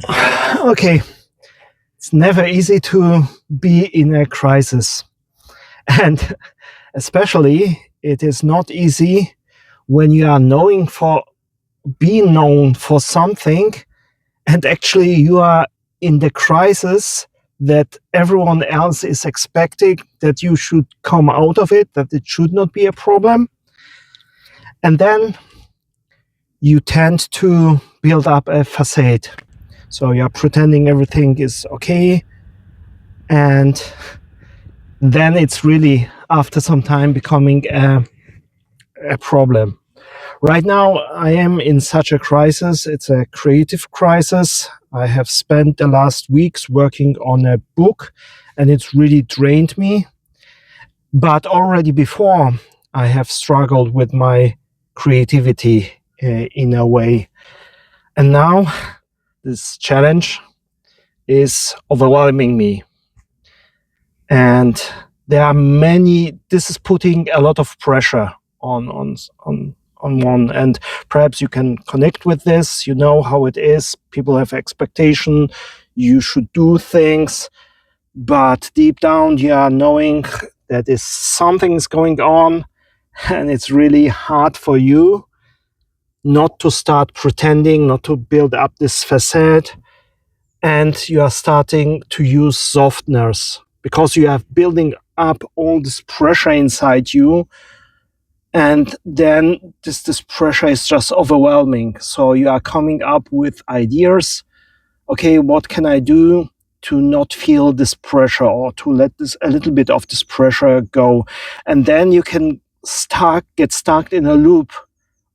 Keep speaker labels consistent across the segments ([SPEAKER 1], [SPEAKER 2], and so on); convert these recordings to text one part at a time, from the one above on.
[SPEAKER 1] Okay, it's never easy to be in a crisis. And especially, it is not easy when you are knowing for being known for something and actually you are in the crisis that everyone else is expecting that you should come out of it, that it should not be a problem. And then you tend to build up a facade. So you're pretending everything is okay. And then it's really, after some time, becoming a problem. Right now, I am in such a crisis. It's a creative crisis. I have spent the last weeks working on a book, and it's really drained me. But already before, I have struggled with my creativity in a way. And now, this challenge is overwhelming me. And there are many, this is putting a lot of pressure on one, and perhaps you can connect with this. You know how it is. People have expectation. You should do things, but deep down you are knowing that is something is going on, and it's really hard for you not to start pretending, not to build up this facade, and you are starting to use softeners because you are building up all this pressure inside you. And then this pressure is just overwhelming. So you are coming up with ideas. Okay, what can I do to not feel this pressure, or to let this a little bit of this pressure go? And then you can get stuck in a loop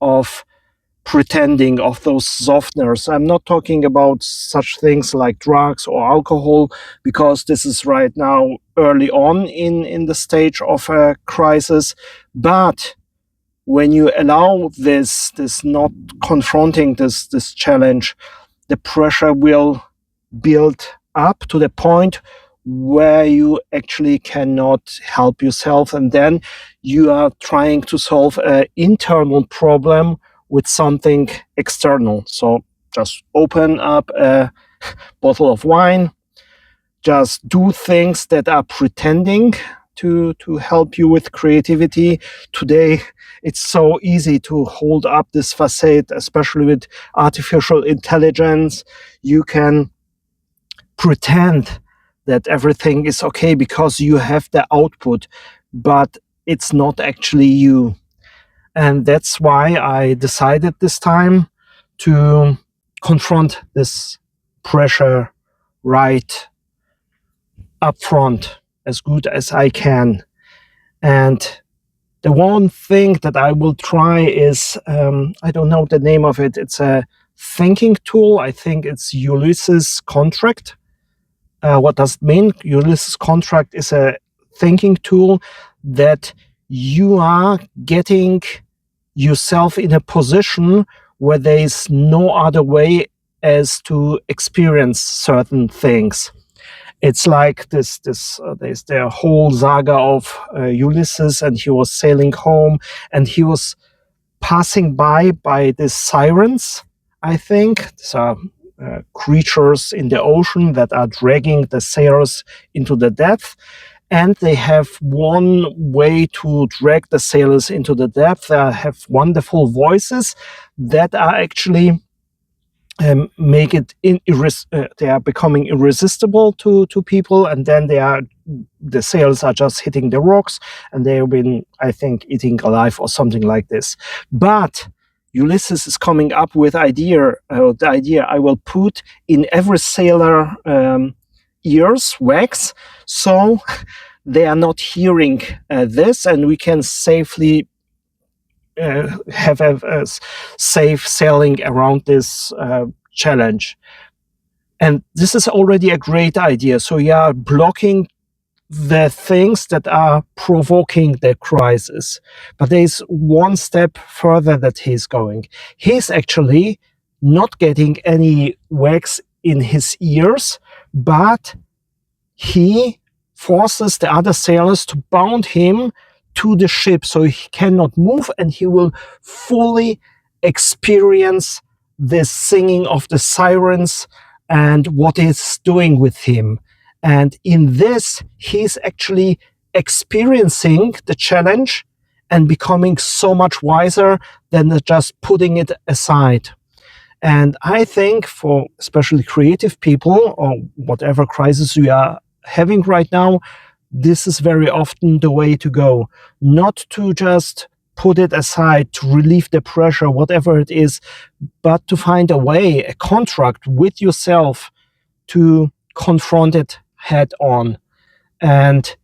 [SPEAKER 1] of pretending, of those softeners. I'm not talking about such things like drugs or alcohol, because this is right now early on in the stage of a crisis. But when you allow this not confronting this challenge, the pressure will build up to the point where you actually cannot help yourself, and then you are trying to solve an internal problem with something external. So just open up a bottle of wine, just do things that are pretending to help you with creativity. Today, it's so easy to hold up this facade, especially with artificial intelligence. You can pretend that everything is okay because you have the output, but it's not actually you. And that's why I decided this time to confront this pressure right up front as good as I can. And the one thing that I will try is, I don't know the name of it. It's a thinking tool. I think it's Ulysses Contract. What does it mean? Ulysses Contract is a thinking tool that you are getting yourself in a position where there is no other way as to experience certain things. It's like there's the whole saga of Ulysses, and he was sailing home, and he was passing by these sirens, I think. So creatures in the ocean that are dragging the sailors into the depth. And they have one way to drag the sailors into the depth. They have wonderful voices that are actually make it they are becoming irresistible to people, and then the sails are just hitting the rocks, and they have been, I think, eating alive or something like this. But Ulysses is coming up with the idea, I will put in every sailor ears wax, so they are not hearing this, and we can safely have a safe sailing around this challenge. And this is already a great idea. So you are blocking the things that are provoking the crisis. But there's one step further that he's going. He's actually not getting any wax in his ears, but he forces the other sailors to bound him to the ship so he cannot move, and he will fully experience the singing of the sirens and what it's doing with him. And in this, he's actually experiencing the challenge and becoming so much wiser than just putting it aside. And I think for especially creative people or whatever crisis we are having right now, this is very often the way to go. Not to just put it aside to relieve the pressure, whatever it is, but to find a way, a contract with yourself to confront it head on. And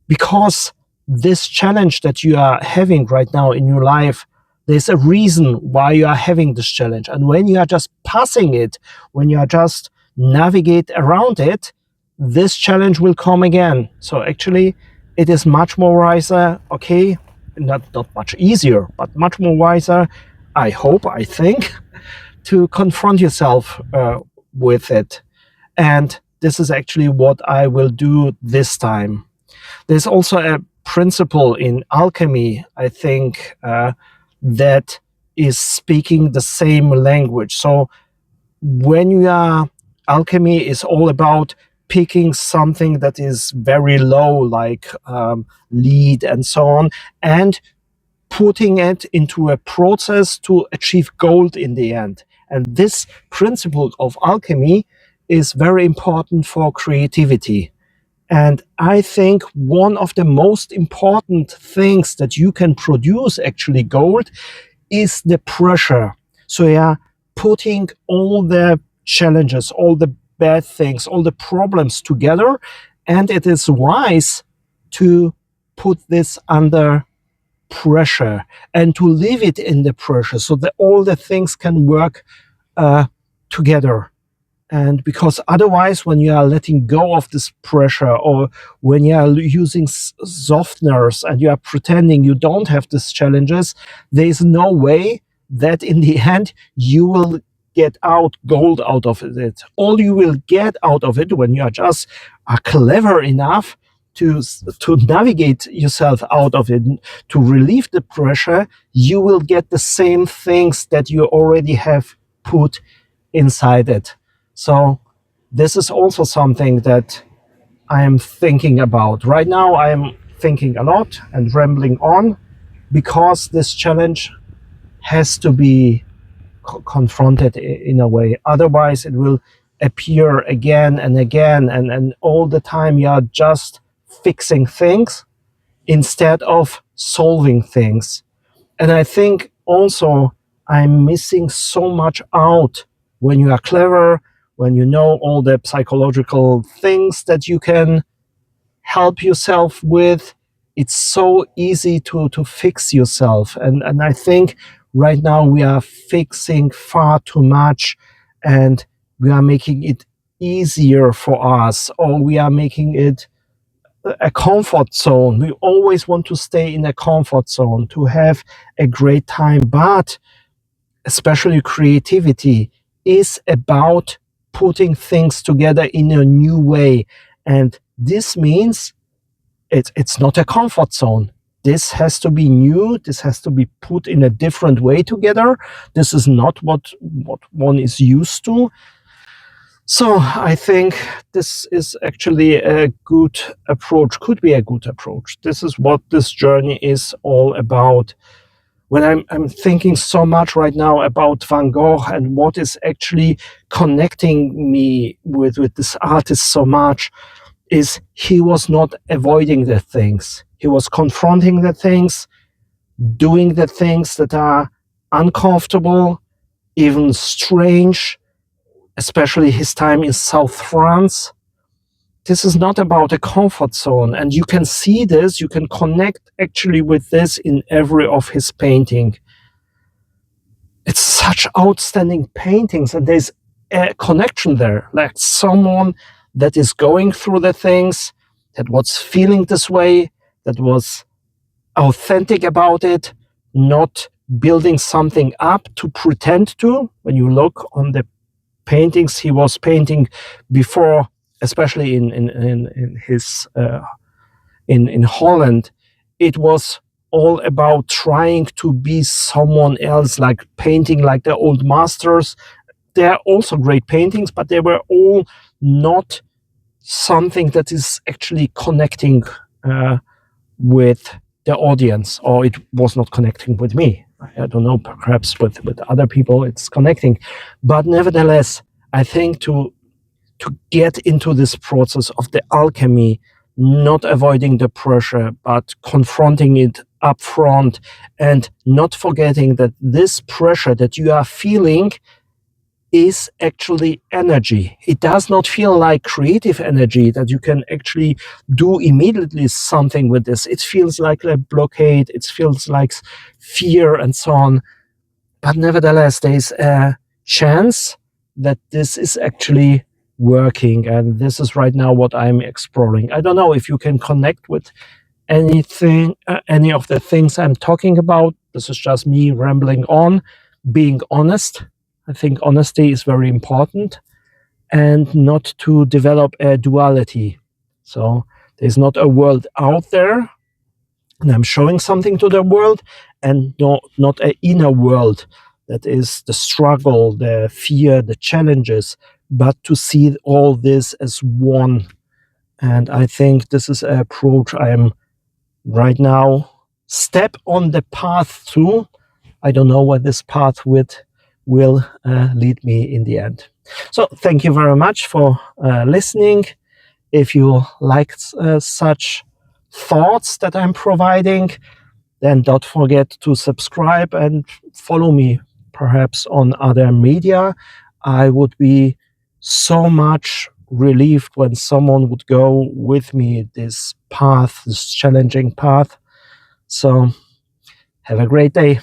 [SPEAKER 1] because this challenge that you are having right now in your life, there's a reason why you are having this challenge. And when you are just passing it, when you are just navigate around it, this challenge will come again. So actually, it is much more wiser, okay, not much easier, but much more wiser, I hope, I think, to confront yourself with it. And this is actually what I will do this time. There's also a principle in alchemy, I think, that is speaking the same language. So when you are, alchemy is all about picking something that is very low, like lead and so on, and putting it into a process to achieve gold in the end. And this principle of alchemy is very important for creativity. And I think one of the most important things that you can produce actually gold is the pressure. So yeah, putting all the challenges, all the bad things, all the problems together. And it is wise to put this under pressure and to leave it in the pressure so that all the things can work together. And because otherwise, when you are letting go of this pressure, or when you are using softeners and you are pretending you don't have these challenges, there is no way that in the end you will get out gold out of it. All you will get out of it when you are just are clever enough to navigate yourself out of it, to relieve the pressure, you will get the same things that you already have put inside it. So this is also something that I am thinking about. Right now I am thinking a lot and rambling on because this challenge has to be confronted in a way. Otherwise it will appear again and again, and all the time you are just fixing things instead of solving things. And I think also I'm missing so much out when you are clever, when you know all the psychological things that you can help yourself with. It's so easy to fix yourself. And I think right now we are fixing far too much, and we are making it easier for us, or we are making it a comfort zone. We always want to stay in a comfort zone to have a great time, but especially creativity is about putting things together in a new way. And this means it's not a comfort zone. This has to be new. This has to be put in a different way together. This is not what one is used to. So I think this is actually a good approach, could be a good approach. This is what this journey is all about. When I'm thinking so much right now about Van Gogh and what is actually connecting me with this artist so much, is he was not avoiding the things. He was confronting the things, doing the things that are uncomfortable, even strange, especially his time in South France. This is not about a comfort zone. And you can see this, you can connect actually with this in every of his painting. It's such outstanding paintings, and there's a connection there, like someone that is going through the things, that was feeling this way, that was authentic about it, not building something up to pretend to. When you look on the paintings he was painting before, especially in his in Holland, it was all about trying to be someone else, like painting like the old masters, they're also great paintings, but they were all not something that is actually connecting with the audience, or it was not connecting with me. I don't know, perhaps with other people it's connecting. But nevertheless, I think to get into this process of the alchemy, not avoiding the pressure, but confronting it up front, and not forgetting that this pressure that you are feeling is actually energy. It does not feel like creative energy that you can actually do immediately something with this. It feels like a blockade, it feels like fear and so on. But nevertheless, there's a chance that this is actually working. And this is right now what I'm exploring. I don't know if you can connect with anything, any of the things I'm talking about. This is just me rambling on, being honest. I think honesty is very important, and not to develop a duality. So there's not a world out there and I'm showing something to the world, and not an inner world that is the struggle, the fear, the challenges, but to see all this as one. And I think this is an approach I'm right now step on the path to. I don't know where this path will lead me in the end. So thank you very much for listening. If you liked such thoughts that I'm providing, then don't forget to subscribe and follow me perhaps on other media. I would be so much relieved when someone would go with me this path, this challenging path. So have a great day.